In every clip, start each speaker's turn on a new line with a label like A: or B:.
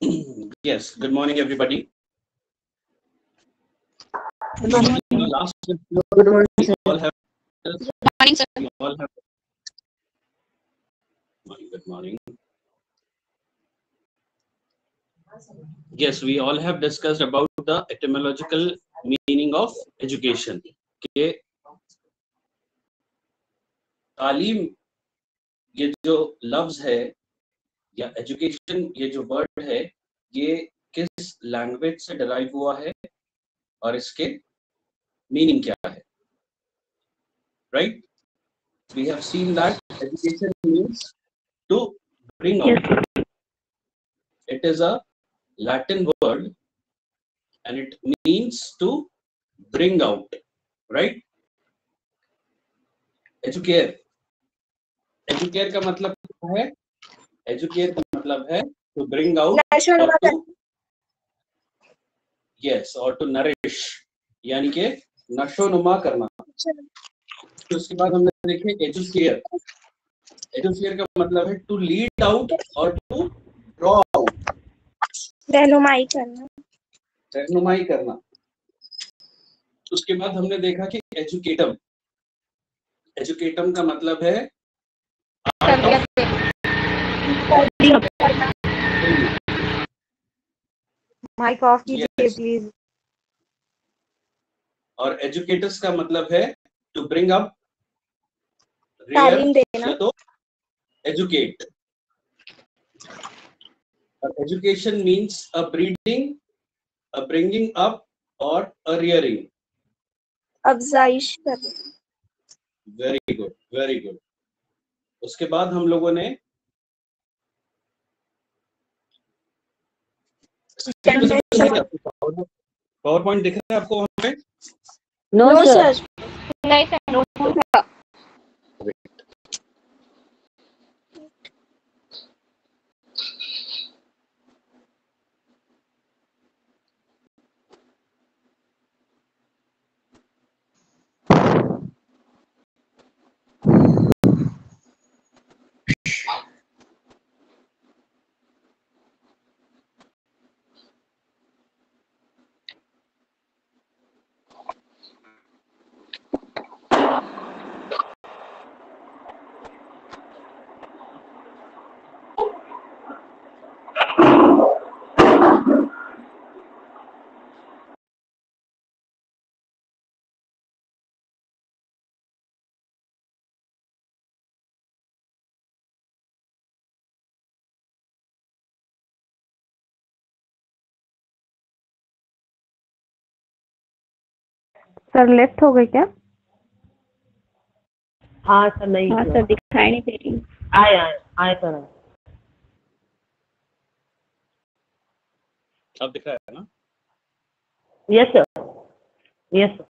A: Yes, good morning, everybody.
B: Good morning.
A: Last
B: Good morning, sir.
A: all have.
B: Good morning, sir.
A: We all have. Good morning. Yes, we all have discussed about the etymological meaning of education. के तालीम ये जो लफ्ज है या education ये जो word है ये किस लैंग्वेज से डिराइव हुआ है और इसके मीनिंग क्या है, right? We have seen that education means to bring out. It is a Latin word and it means to bring out, right? Educare. Educare का मतलब क्या है? Educare का मतलब है to bring out or to, yes, or to nourish, यानी कि नशोनुमा करना. तो उसके बाद हमने देखे educare. Educare का मतलब है to lead out or to draw out.
B: रहनुमाई करना.
A: रहनुमाई करना. उसके बाद हमने देखा कि एजुकेटम. एजुकेटम का मतलब है
B: माइक ऑफ कीजिए प्लीज.
A: और एजुकेटर्स का मतलब है टू ब्रिंग अप,
B: तालीम देना.
A: तो एजुकेट. और education means a breeding, a bringing up और अ रियरिंग.
B: अफजाइश करना.
A: Very good, very good. उसके बाद हम लोगों ने पावर पॉइंट दिख रहा है आपको वहां पे?
B: No sir. नहीं sir, no sir. Sir left हो गए क्या?
C: हाँ सर, नहीं.
B: हाँ सर, दिखाई नहीं दे रही.
C: आए सर.
A: अब दिख रहा है ना?
C: Yes sir, yes sir.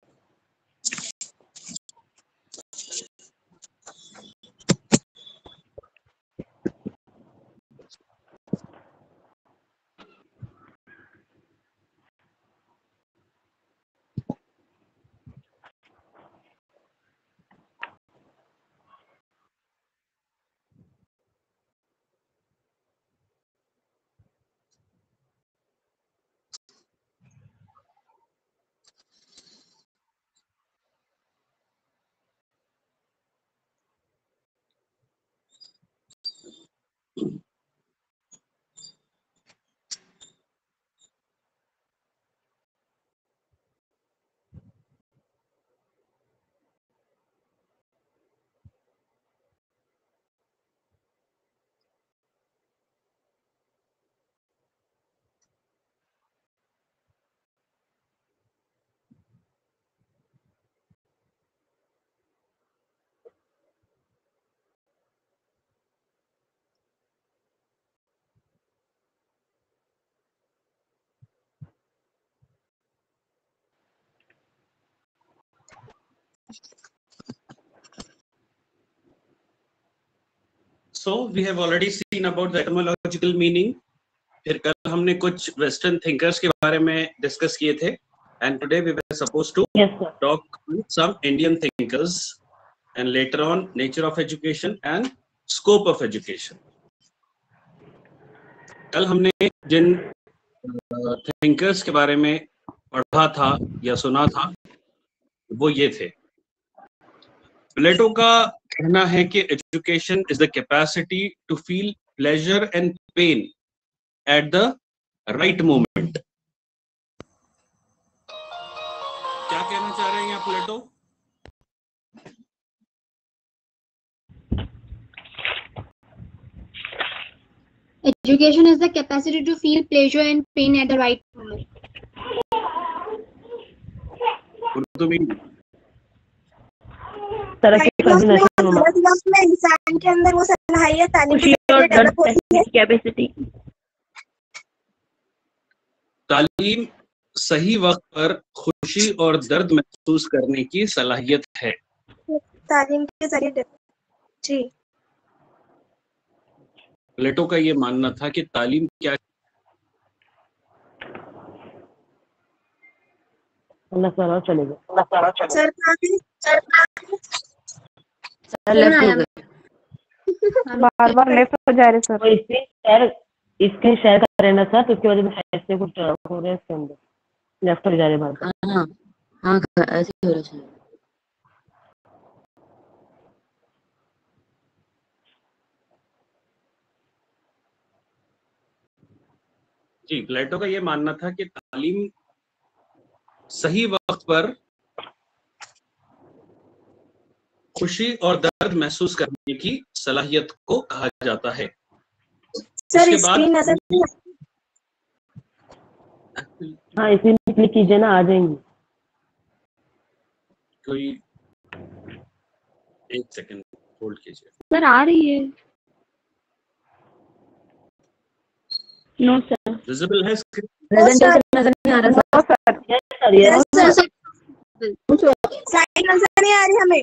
A: So we have already seen about the etymological meaning. फिर कल हमने कुछ वेस्टर्न थिंकर्स के बारे में डिस्कस किए थे. And today we were supposed to talk with some Indian thinkers and later on nature of education and scope of education. कल हमने जिन थिंकर्स के बारे में पढ़ा था या सुना था वो ये थे। प्लेटो का कहना है कि education is the capacity to feel pleasure and pain at the right moment. क्या कहना चाह रहे हैं यहाँ प्लेटो?
B: Education is the capacity to feel pleasure and pain at the right moment.
C: तरक्की का भी नशोनुमा,
D: में इंसान के अंदर वो सलाहियत तालीम
C: खुशी
D: के
C: और
D: जरिए
C: दर्द
D: डेवलप होती है।
C: कैपेसिटी।
A: तालीम सही वक्त पर खुशी और दर्द महसूस करने की सलाहियत है।
D: तालीम के जरिए जी।
A: प्लेटो का ये मानना था कि तालीम क्या
B: बार बार लेफ्ट हो जा रहे सर।
C: इसके शेयर कर रहे ना सर, तो उसकी वजह से शायद से कुछ हो रहा है इसके अंदर, लेफ्ट हो जा रहे बार।
E: हाँ हाँ ऐसे ही हो रहा है।
A: जी, प्लेटो का ये मानना था कि तालीम सही वक्त पर खुशी और दर्द महसूस करने की सलाहियत को कहा जाता है।
D: सर
A: इसके बाद
C: हाँ इसीलिए क्लिक कीजिए ना, आ जाएंगी।
A: कोई एक सेकंड होल्ड कीजिए।
B: सर आ रही है। No sir.
A: विजिबल है स्क्रीन?
E: प्रेजेंटेशन नजर नहीं आ रहा सर।
C: यस सर,
D: स्लाइड नजर नहीं आ रही हमें।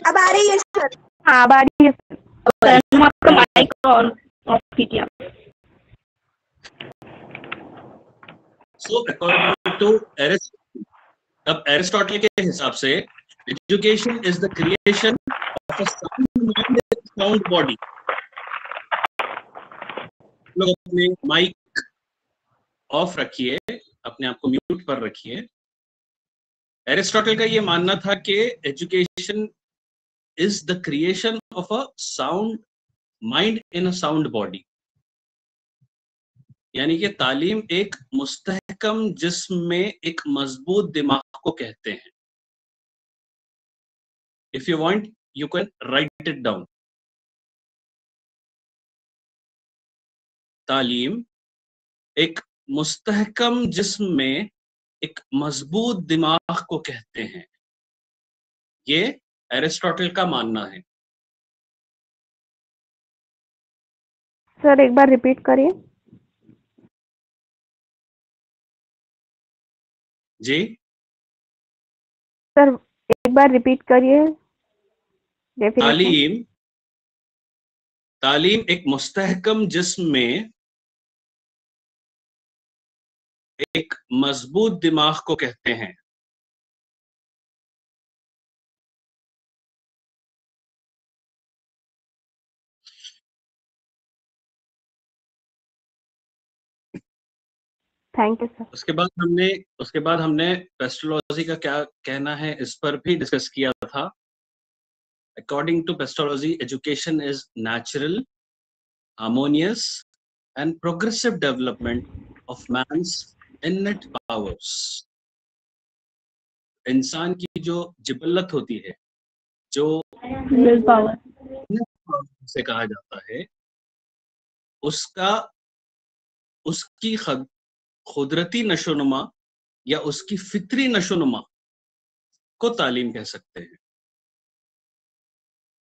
D: अब आ रही है सर।
B: हाँ अब आ रही है सर। आपका माइक ऑन ऑफ कीजिए आप।
A: So according to एरिस्टोटल के हिसाब से education is the creation of a sound body. लोग अपने माइक ऑफ रखिए, अपने आप को म्यूट पर रखिए। एरिस्टोटल का ये मानना था कि education is the creation of a sound mind in a sound body, यानी कि तालीम एक मुस्तहकम जिस्म में एक मजबूत दिमाग को कहते हैं। If you want you can write it down. तालीम एक मुस्तहकम जिस्म में एक मजबूत दिमाग को कहते हैं, ये एरिस्टोटल का मानना है।
B: सर एक बार रिपीट करिए।
A: जी
B: सर एक बार रिपीट करिए।
A: तालीम एक मुस्तहकम जिस्म में एक मजबूत दिमाग को कहते हैं।
B: Thank you sir.
A: उसके बाद हमने पेस्टोलॉजी का क्या कहना है इस पर भी डिस्कस किया था। According to Pestalozzi, education is natural, harmonious and progressive development of man's innate powers. इंसान की जो जिबल्लत होती है, जो
B: विल पावर
A: से कहा जाता है, उसकी खुदरती नशोनुमा या उसकी फितरी नशोनुमा को तालीम कह सकते हैं।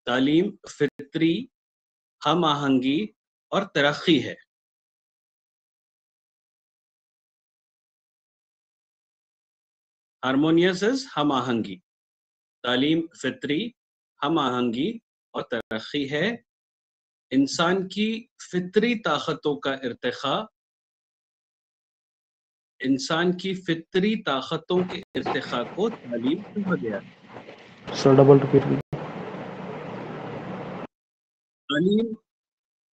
A: तालीम फितरी, हम आहंगी और तरक्की है। हार्मोनियस इज हम आहंगी, तालीम फितरी, हम आहंगी और तरक्की है। इंसान की फितरी ताकतों का इर्तिखा, इंसान की फितरी ताकतों के इर्तिखा को तालीम कहा गया। तालीम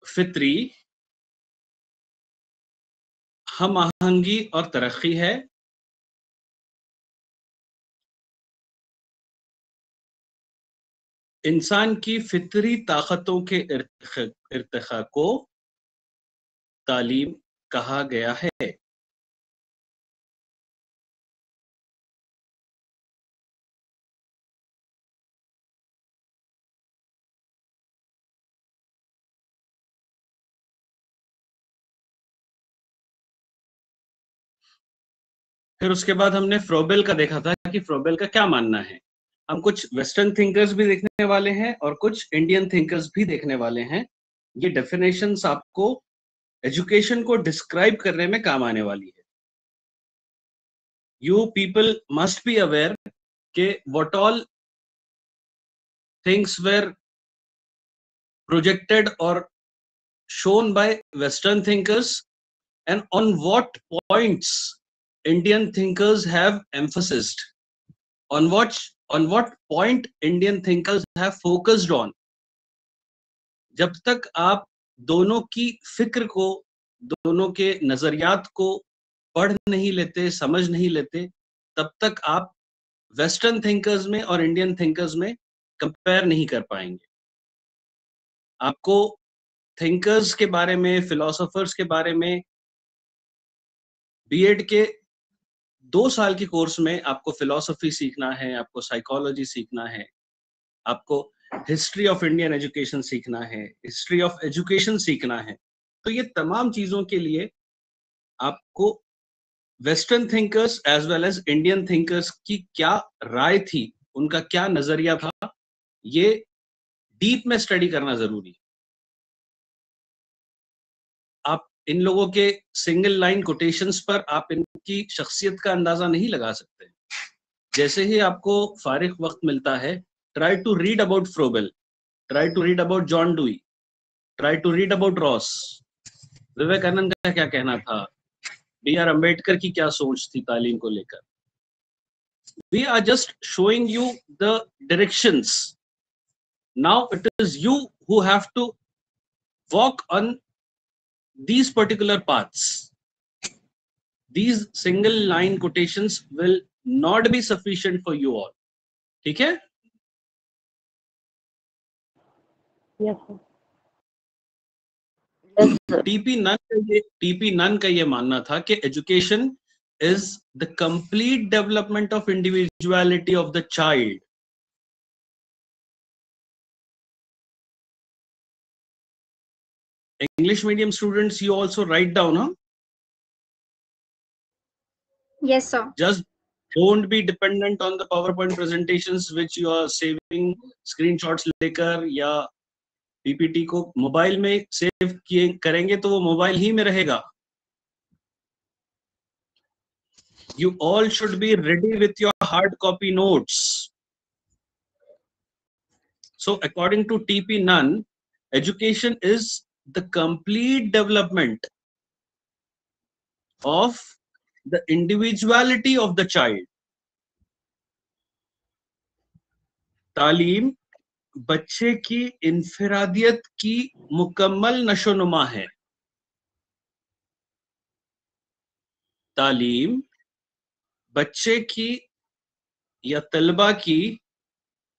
A: फितरी हम आहंगी और तरक्की है, इंसान की फितरी ताकतों के इर्तिखा को तालीम कहा गया है। फिर उसके बाद हमने फ्रोबेल का देखा था कि फ्रोबेल का क्या मानना है। हम कुछ वेस्टर्न थिंकर्स भी देखने वाले हैं और कुछ इंडियन थिंकर्स भी देखने वाले हैं। ये डेफिनेशंस आपको एजुकेशन को डिस्क्राइब करने में काम आने वाली है। You people must be aware के what all things were projected और shown by Western thinkers and on what points Indian thinkers have emphasized, on what point Indian thinkers have focused on. जब तक आप दोनों की फिक्र को, दोनों के नजरियात को पढ़ नहीं लेते, समझ नहीं लेते, तब तक आप वेस्टर्न थिंकर्स में और इंडियन थिंकर्स में कंपेयर नहीं कर पाएंगे। आपको थिंकर्स के बारे में, फिलोसोफर्स के बारे में बीएड के 2 साल के कोर्स में आपको फिलॉसफी सीखना है, आपको साइकोलॉजी सीखना है, आपको हिस्ट्री ऑफ इंडियन एजुकेशन सीखना है, हिस्ट्री ऑफ एजुकेशन सीखना है। तो ये तमाम चीजों के लिए आपको western thinkers as well as Indian thinkers की क्या राय थी, उनका क्या नजरिया था, ये डीप में स्टडी करना जरूरी है। आप इन लोगों के सिंगल लाइन कोटेशंस पर आप इनकी शख्सियत का अंदाजा नहीं लगा सकते। जैसे ही आपको फारिग वक्त मिलता है, try to read about Froebel, try to read about John Dewey, try to read about Ross, Vivekananda का क्या कहना था, B.R. अम्बेडकर की क्या सोच थी तालीम को लेकर। We are just showing you the directions. Now it is you who have to walk on these particular paths. These single line quotations will not be sufficient for you all. ठीक है?
C: Yes, sir.
E: Yes, sir.
A: T P Nunn का ये मानना था कि education is the complete development of individuality of the child. English medium students, you also write down, huh?
B: Yes, sir.
A: Just don't be dependent on the PowerPoint presentations which you are saving screenshots लेकर, या PPT को mobile में save किए करेंगे तो वो mobile ही में रहेगा। You all should be ready with your hard copy notes. So according to T.P. Nunn, education is the complete development of the individuality of the child. तालीम बच्चे की इनफरादियत की मुकम्मल नशोनुमा है। तालीम बच्चे की या तलबा की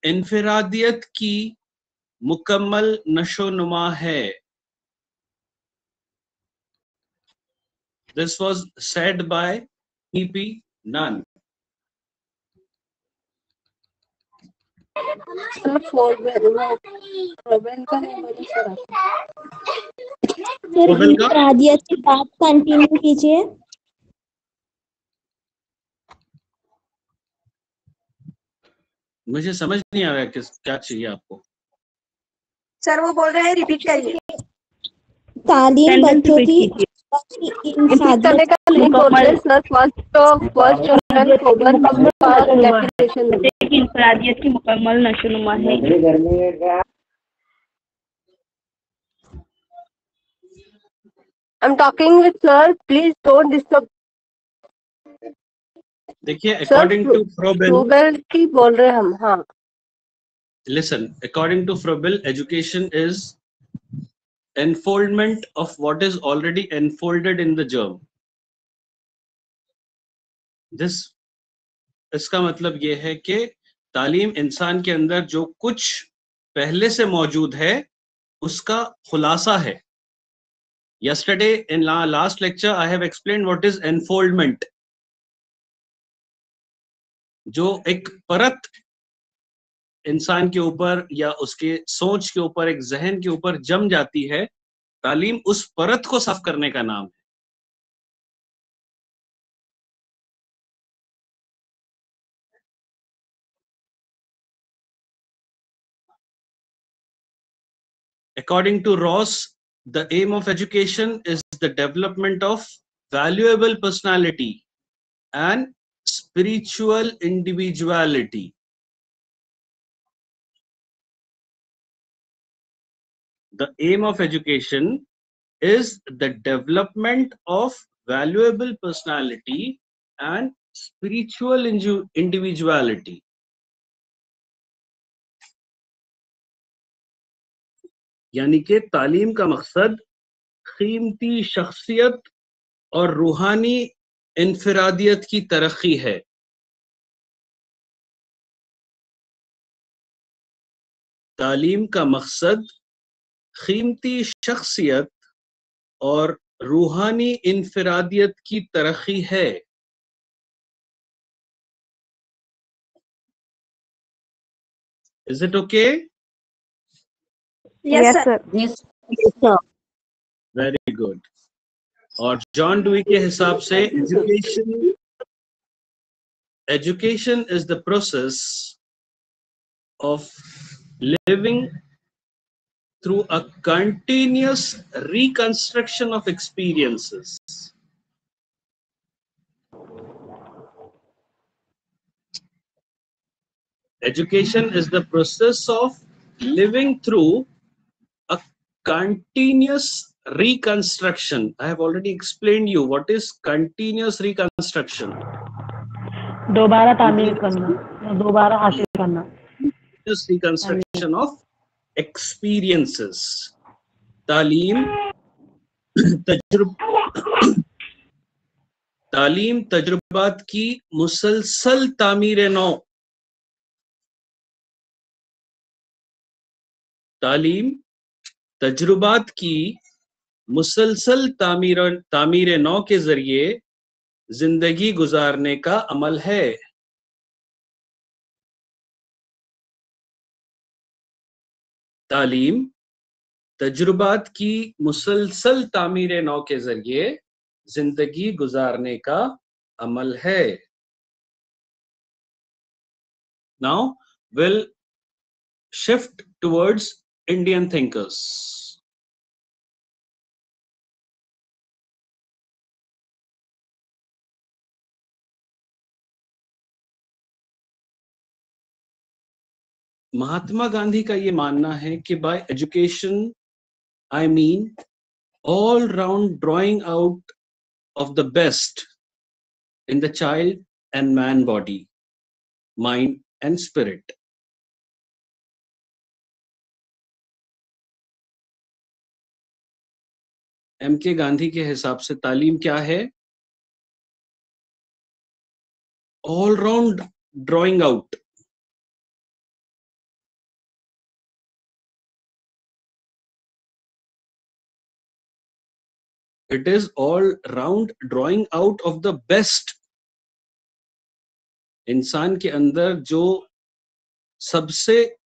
A: इनफरादियत की मुकम्मल नशोनुमा है। This was said by T.P. Nunn.
D: रादिया की बात कंटिन्यू कीजिए।
A: मुझे समझ नहीं आ रहा है क्या चाहिए आपको।
D: सर वो बोल रहे हैं, रिपीट करिए। तालीम बच्चों की
C: करने का नहीं बोल रहे सर।
E: इंफरादियत की मुकम्मल नशोनुमा है।
C: I'm talking with sir. Please don't disturb.
A: देखिए, according to
C: Frobel की बोल रहे हम। हाँ।
A: Listen, according to Frobel, education is enfoldment of what is already enfolded in the germ. This इसका मतलब ये है कि तालीम इंसान के अंदर जो कुछ पहले से मौजूद है उसका खुलासा है. Yesterday in last lecture I have explained what is enfoldment. जो एक परत इंसान के ऊपर या उसके सोच के ऊपर, एक जहन के ऊपर जम जाती है, तालीम उस परत को साफ करने का नाम है. According to Ross, the aim of education is the development of valuable personality and spiritual individuality. The aim of education is the development of valuable personality and spiritual individuality. यानी कि तालीम का मकसद कीमती शख्सियत और रूहानी इनफरादियत की तरक्की है. तालीम का मकसद कीमती शख्सियत और रूहानी इनफरादियत की तरक्की है. Is it okay?
D: Yes, sir.
C: Yes, sir.
A: Very good. और जॉन डुई के हिसाब से education is the process of living through a continuous reconstruction of experiences. Education is the process of living through a continuous reconstruction. I have already explained you what is continuous reconstruction.
C: दोबारा तामीर करना, दोबारा हासिल करना.
A: Continuous reconstruction of experiences. तालीम तजुर्बात की मुसलसल तामीर नौ. तालीम तजुर्बात की मुसलसल तामीर नौ के जरिए जिंदगी गुजारने का अमल है. तालीम तजुर्बात की मुसलसल तामीर नौ के जरिए जिंदगी गुजारने का अमल है. Now we'll shift towards Indian thinkers. Mahatma Gandhi का ये मानना है कि by education I mean all round drawing out of the best in the child and man body, mind and spirit. M.K. Gandhi के हिसाब से तालीम क्या है? All round drawing out. It is all round drawing out of the best. इंसान के अंदर जो सबसे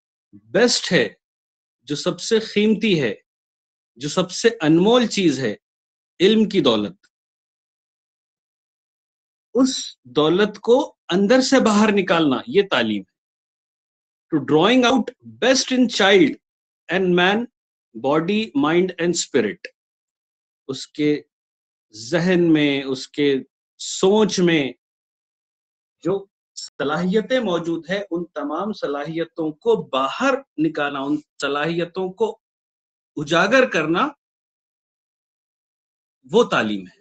A: बेस्ट है, जो सबसे कीमती है, जो सबसे अनमोल चीज है, इल्म की दौलत, उस दौलत को अंदर से बाहर निकालना, ये तालीम है. To drawing out best in child and man, body, mind and spirit. उसके जहन में, उसके सोच में जो सलाहियतें मौजूद है, उन तमाम सलाहियतों को बाहर निकालना, उन सलाहियतों को उजागर करना, वो तालीम है.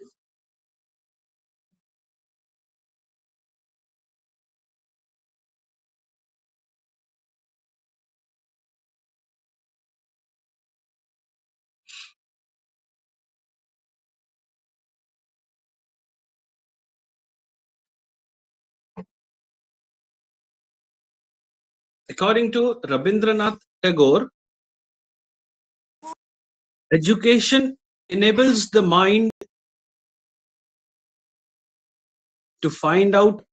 A: According to Rabindranath Tagore, education enables the mind to find out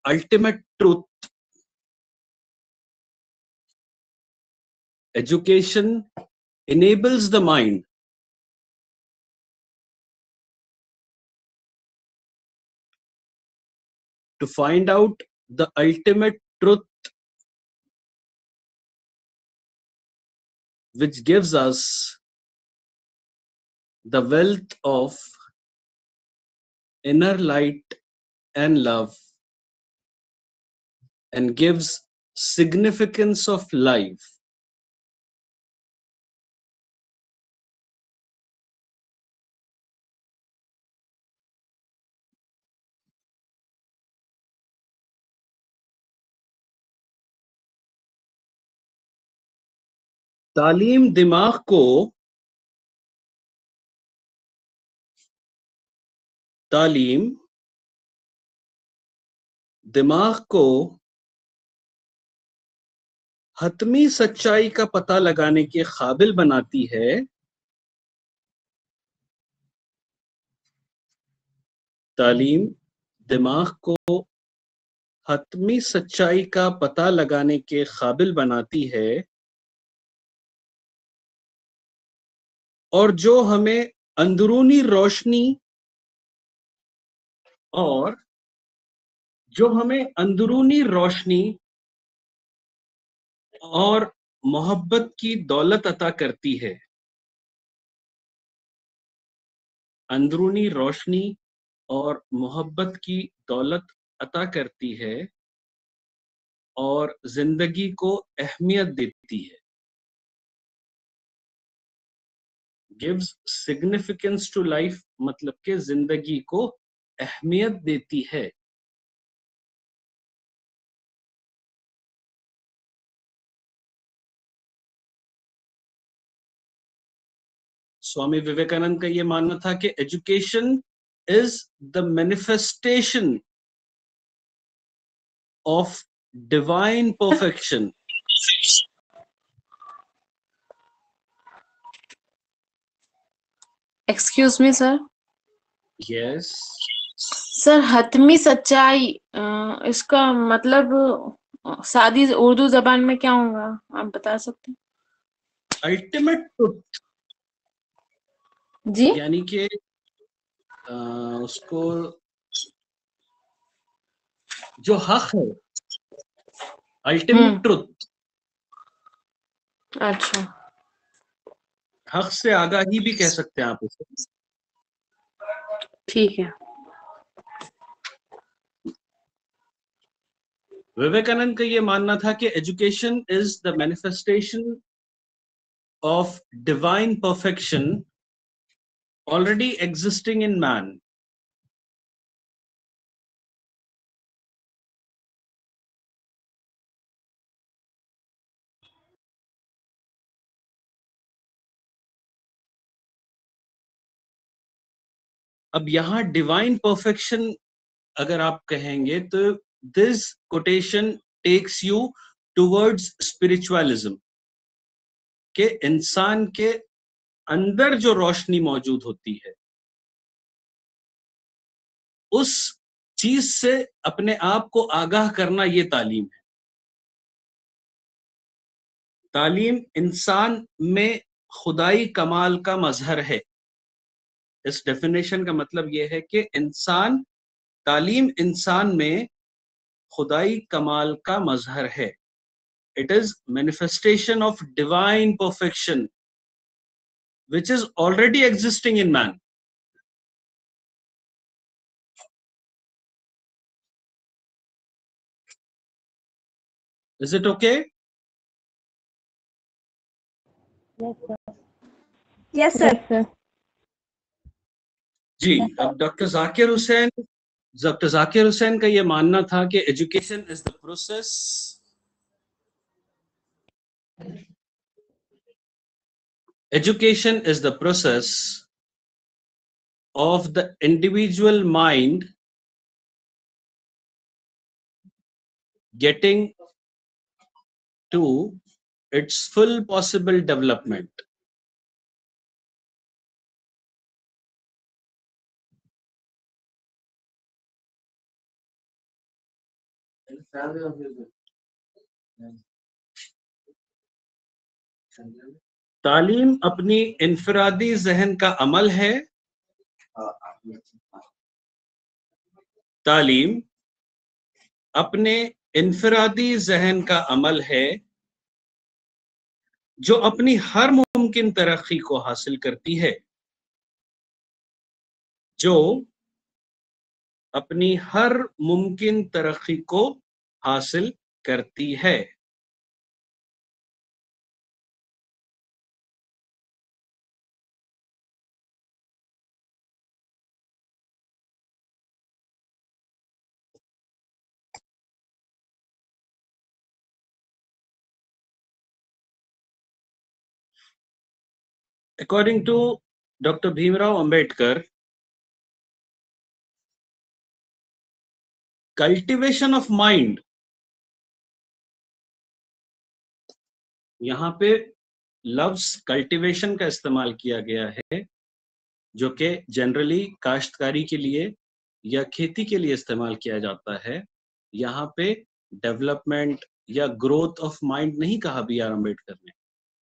A: ultimate truth. Education enables the mind to find out the ultimate truth, which gives us the wealth of inner light and love, and gives significance of life. तालीम दिमाग को हतमी सच्चाई का पता लगाने के काबिल बनाती है, तालीम दिमाग को हतमी सच्चाई का पता लगाने के काबिल बनाती है, और जो हमें अंदरूनी रोशनी और मोहब्बत की दौलत अता करती है। अंदरूनी रोशनी और मोहब्बत की दौलत अता करती है और जिंदगी को अहमियत देती है। Gives significance to life मतलब के जिंदगी को अहमियत देती है। स्वामी विवेकानंद का ये मानना था कि education is the manifestation of divine perfection.
F: Excuse me sir.
A: Yes
F: sir हतमी सच्चाई इसका मतलब सादी उर्दू जबान में क्या होगा, आप बता सकते हैं?
A: अल्टीमेट ट्रुथ
F: जी,
A: यानी कि उसको जो हक है, अल्टीमेट ट्रुथ।
F: अच्छा,
A: हक से आगाही भी कह सकते हैं आप उसे।
F: ठीक है।
A: विवेकानंद का ये मानना था कि education is the manifestation of divine perfection already existing in man. अब यहां डिवाइन परफेक्शन अगर आप कहेंगे तो this quotation takes you towards spiritualism, के इंसान के अंदर जो रोशनी मौजूद होती है उस चीज से अपने आप को आगाह करना, ये तालीम है। तालीम इंसान में खुदाई कमाल का मजहर है। इस डेफिनेशन का मतलब यह है कि तालीम इंसान में खुदाई कमाल का मजहर है। It is manifestation of divine perfection which is already existing in man. Is it okay?
D: Yes, sir.
A: जी, अब डॉक्टर जाकिर हुसैन का ये मानना था कि education is the process of the individual mind getting to its full possible development. तालीम अपनी इनफरादी जहन का अमल है। तालीम अपने इनफरादी जहन का अमल है जो अपनी हर मुमकिन तरक्की को हासिल करती है, जो अपनी हर मुमकिन तरक्की को हासिल करती है। According to Dr. Bhimrao Ambedkar, cultivation of mind, यहाँ पे लफ्ज कल्टीवेशन का इस्तेमाल किया गया है, जो कि जनरली काश्तकारी के लिए या खेती के लिए इस्तेमाल किया जाता है। यहाँ पे डेवलपमेंट या ग्रोथ ऑफ माइंड नहीं कहा बी आर अम्बेडकर ने।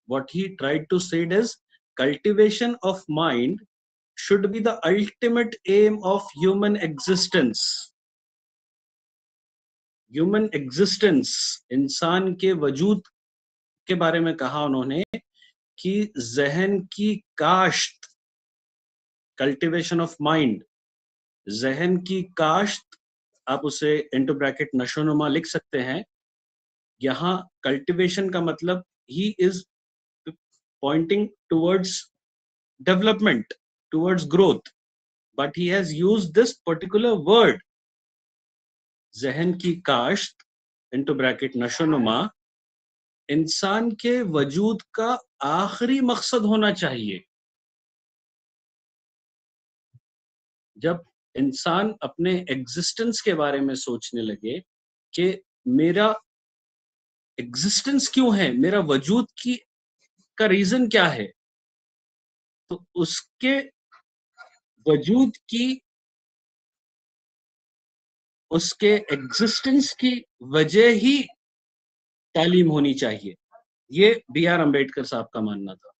A: What he tried to say is cultivation of mind should be the ultimate aim of human existence. Human existence, इंसान के वजूद के बारे में कहा उन्होंने कि जहन की काश्त, कल्टीवेशन ऑफ माइंड, जहन की काश्त, आप उसे इंटू ब्रैकेट नशोनुमा लिख सकते हैं। यहाँ कल्टीवेशन का मतलब he is pointing towards development, towards growth, but he has used this particular word, जहन की काश्त into bracket नशोनुमा, इंसान के वजूद का आखिरी मकसद होना चाहिए। जब इंसान अपने एग्जिस्टेंस के बारे में सोचने लगे कि मेरा एग्जिस्टेंस क्यों है, मेरा वजूद की का रीजन क्या है, तो उसके वजूद की, उसके एग्जिस्टेंस की वजह ही तालीम होनी चाहिए। ये बी आर अम्बेडकर साहब का मानना था।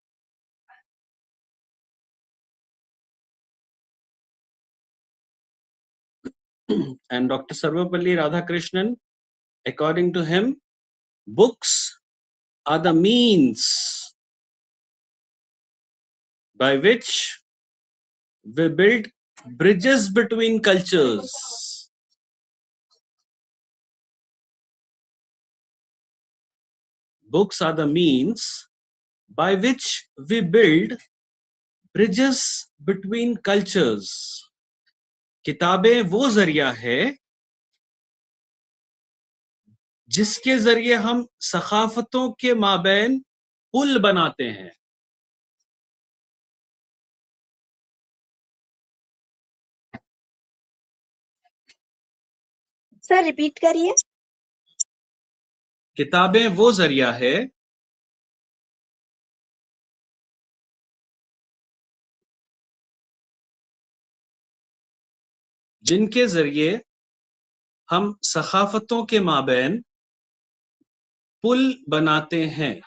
A: And Dr. Sarvapalli Radhakrishnan, according to him, books are the means by which we build bridges between cultures. Books are the means by which we build bridges between cultures. किताबें वो जरिया है जिसके जरिए हम सखाफतों के माबैन पुल बनाते हैं।
D: सर रिपीट करिए।
A: किताबें वो जरिया है जिनके जरिए हम सखाफतों के माबैन पुल बनाते हैं।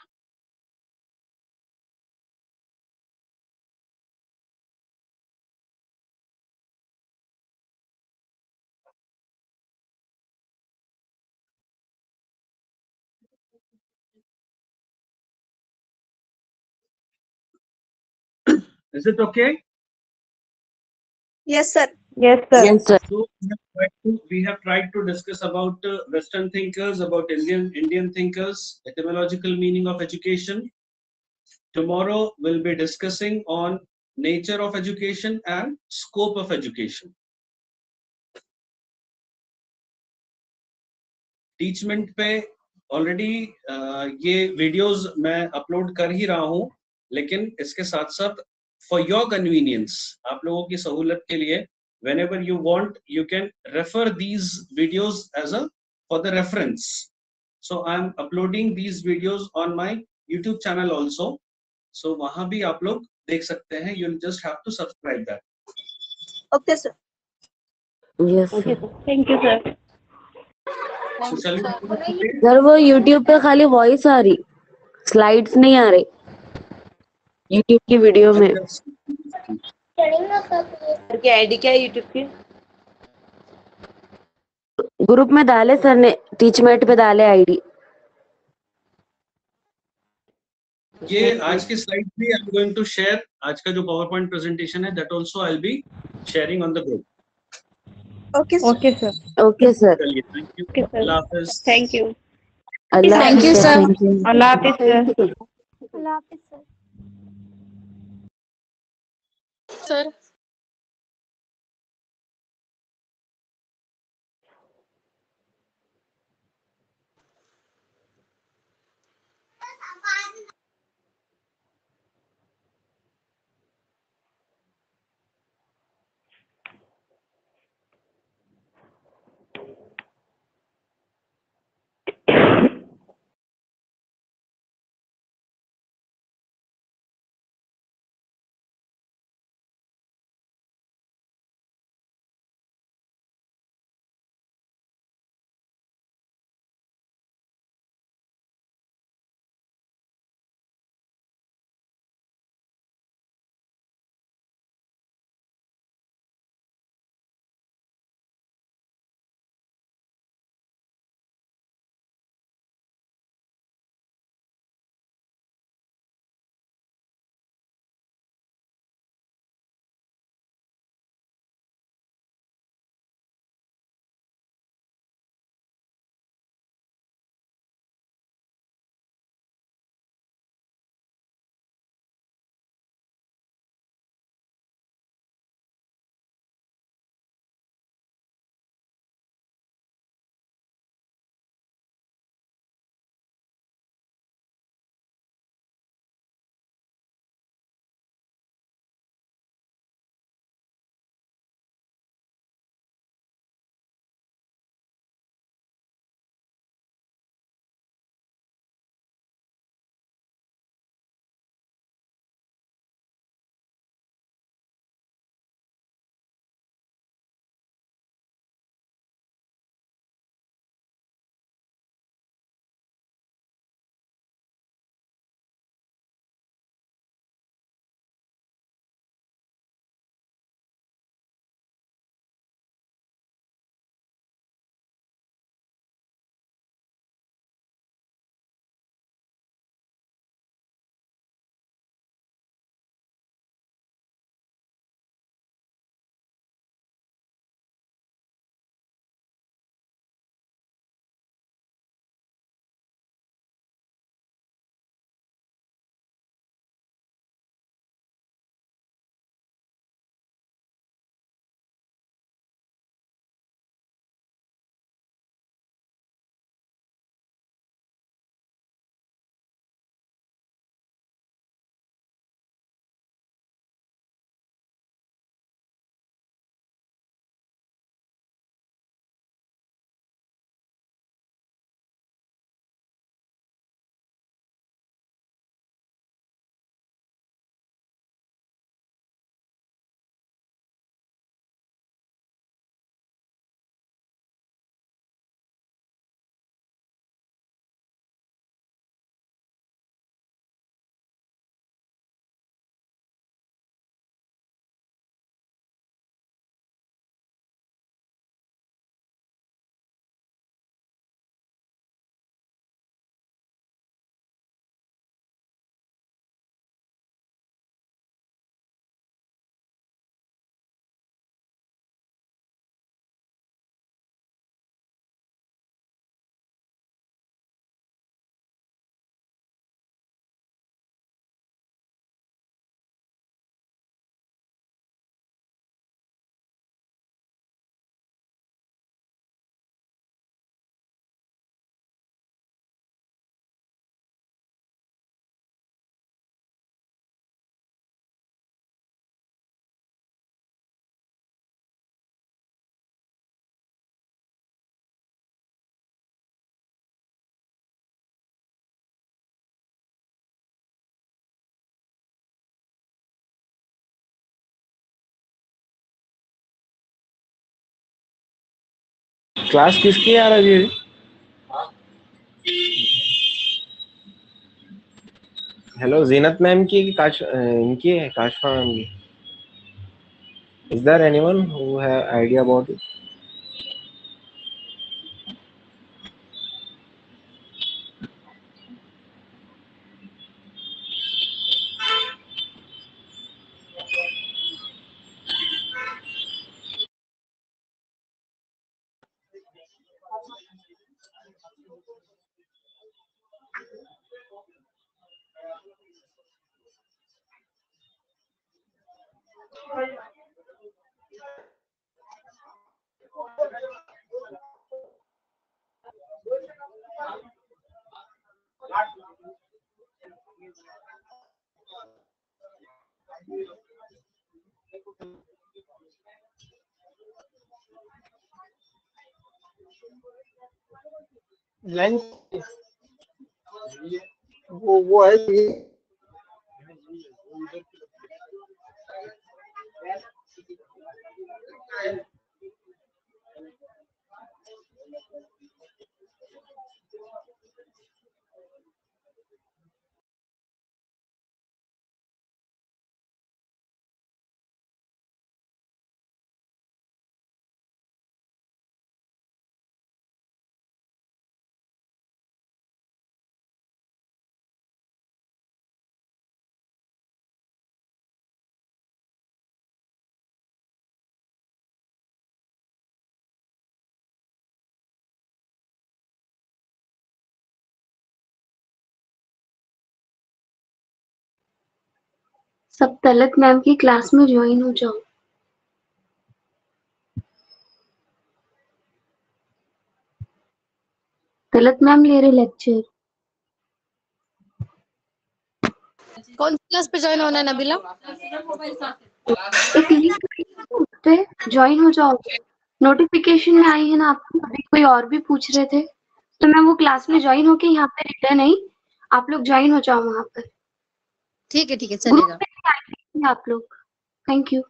A: Is it okay?
D: Yes sir.
C: Yes, sir.
F: Yes, sir.
A: So we have tried to discuss about Western thinkers, about Indian thinkers, etymological meaning of education. Tomorrow we'll be discussing on nature of education and scope of education. Teachmint पे already ये videos मैं upload कर ही रहा हूँ, लेकिन इसके साथ साथ फॉर योर कन्वीनियंस, आप लोगों की सहूलत के लिए, whenever you want you can refer these videos as a for the reference, So I am uploading these videos on my YouTube channel also. So वहाँ भी आप लोग देख सकते हैं. You'll just have to subscribe that.
D: Okay, sir.
C: Yes okay sir.
E: Thank you sir.
A: So shall we proceed?
C: Sir वो YouTube पे खाली वॉइस आ रही, स्लाइड्स नहीं आ रही यूट्यूब की वीडियो में।
G: सर की आईडी क्या है यूट्यूब की?
C: ग्रुप में डाले सर ने, टीचमेट पे डाले आईडी।
A: ये आज की स्लाइड भी I am going to share. आज का जो पावर पॉइंट प्रेजेंटेशन है that also I will be sharing on the group.
D: Okay, sir.
E: Okay sir.
C: Okay sir.
A: चलिए, थैंक यू.
E: Okay sir.
A: अल्लाह हाफिज.
E: Thank you.
C: अल्लाह
B: Thank you,
C: हाफिज़,
B: sir.
C: thank you।
E: अल्लाह हाफिज sir.
B: Allah Hafiz, sir.
F: Sir
H: class किसकी है यार अभी? हेलो, जीनत मैम की कि इनकी है, काशफा मैम की? Is there anyone who have idea about it?
I: Line वो है ये।
B: सब तलत मैम की क्लास में ज्वाइन हो जाओ। तलत मैम ले रहे लेक्चर।
J: कौन सी क्लास पे ज्वाइन होना है नबीला?
B: एक लिंक उस पे ज्वाइन हो जाओ। नोटिफिकेशन में आई है ना आपको, अभी कोई और भी पूछ रहे थे तो मैं वो क्लास में ज्वाइन होके यहाँ पे रिटर्न नहीं, आप लोग ज्वाइन हो जाओ वहाँ पर।
J: ठीक है
B: ग्रुप
J: चलेगा।
B: पे भी आएंगे आप लोग। Thank you.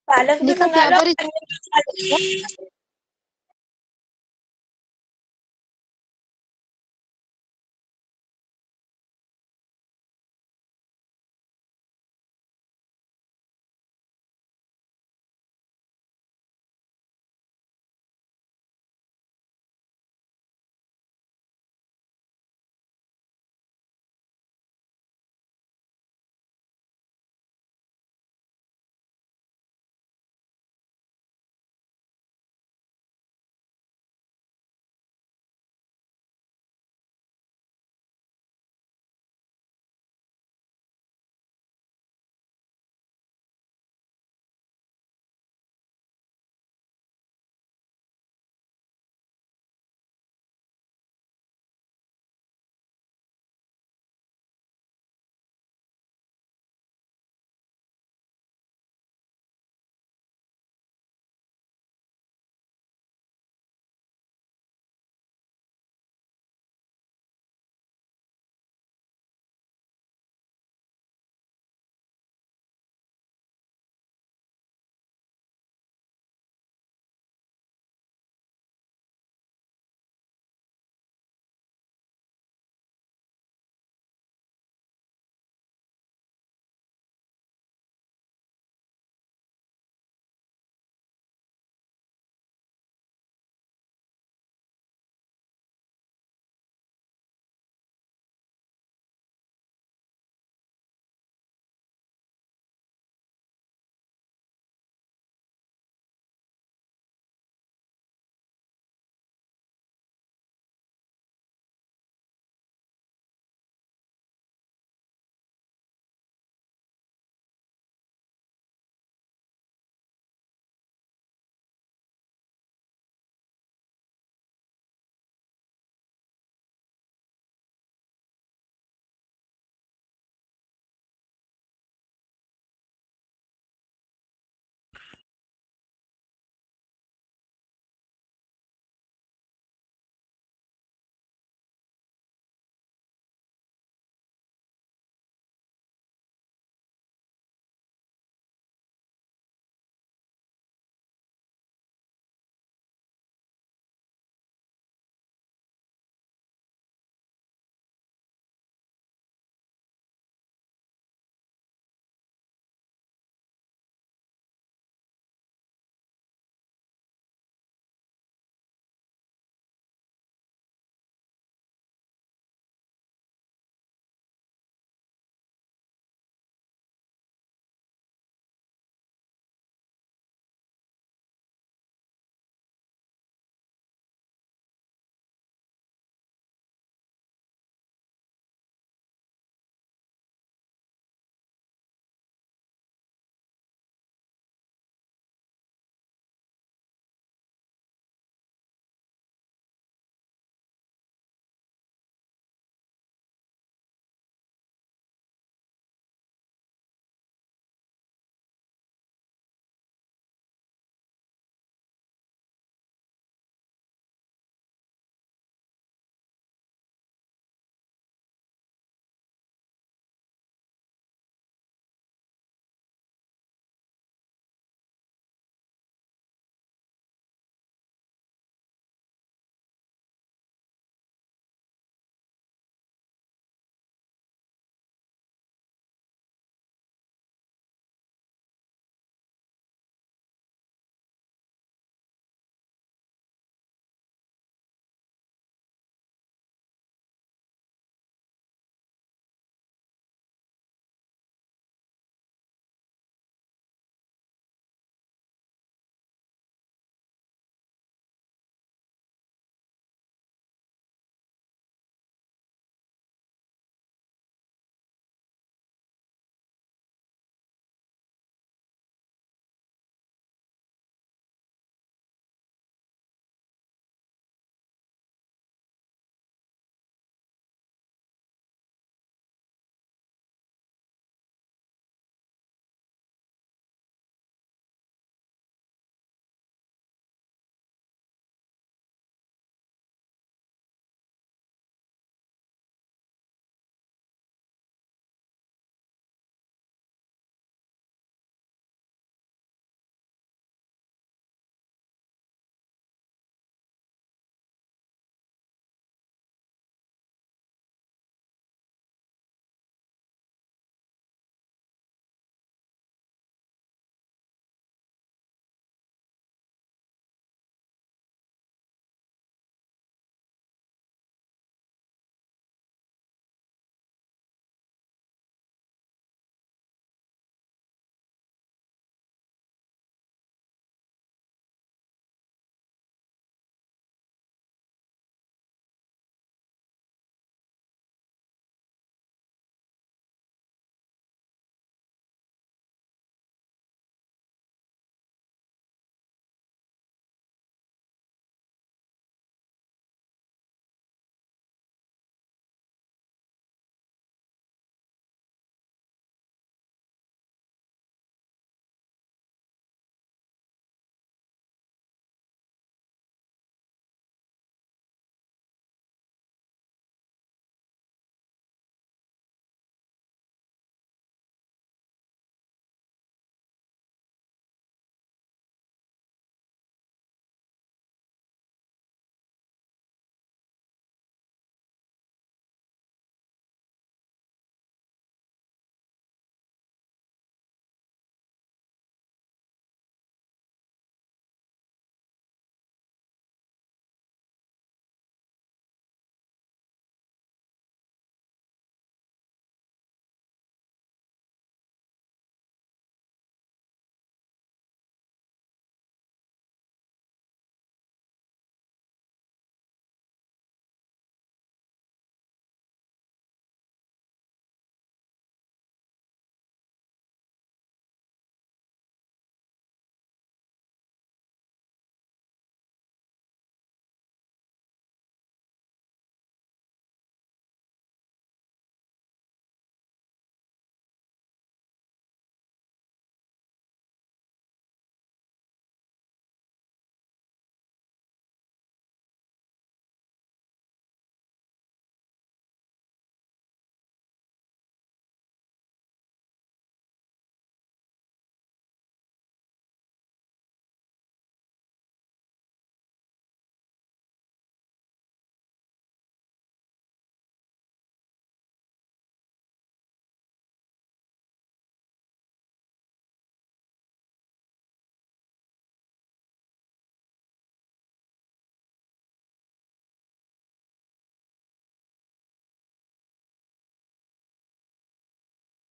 D: पालक भी
J: निखा
D: मंगा
J: क्या
D: लो।
J: करी?